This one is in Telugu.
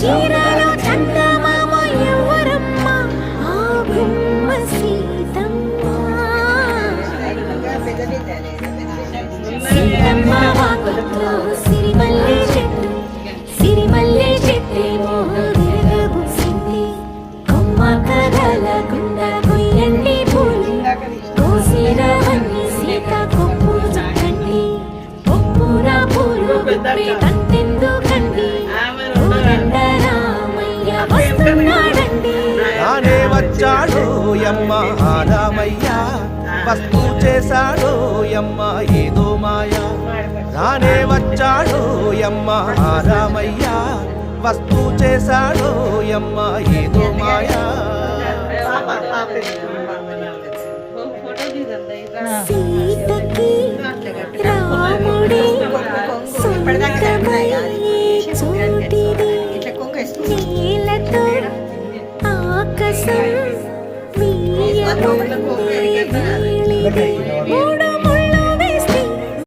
చీరలో చందమామ ఎవరమ్మ ఆ గుమ్మ సీతమ్మ సీతమ్మ వాకిట్లో సిరిమల్లె చెట్టు సిరిమల్లె చెట్టేమో విరగబూసింది కొమ్మ కదలకుండా కొయ్యండి పూలు కోసిరవన్నీ సీత కొప్పు చుట్టండి కొప్పున పూలు గుప్పే తంతెందుకండి రామయ్య వస్తున్నాడండి రానే వచ్చాడు యమ్మ రామయ్య వస్తూ చేశాడు యమ్మ ఏదో మాయ రానే వచ్చాడు యమ్మ రామయ్య వస్తూ చేశాడు యమ్మ ఏదో మాయా సీతకి రాముడే సొంతమయ్యే చోటిది నీలతో ఆకాశం వీయముందే వీళిది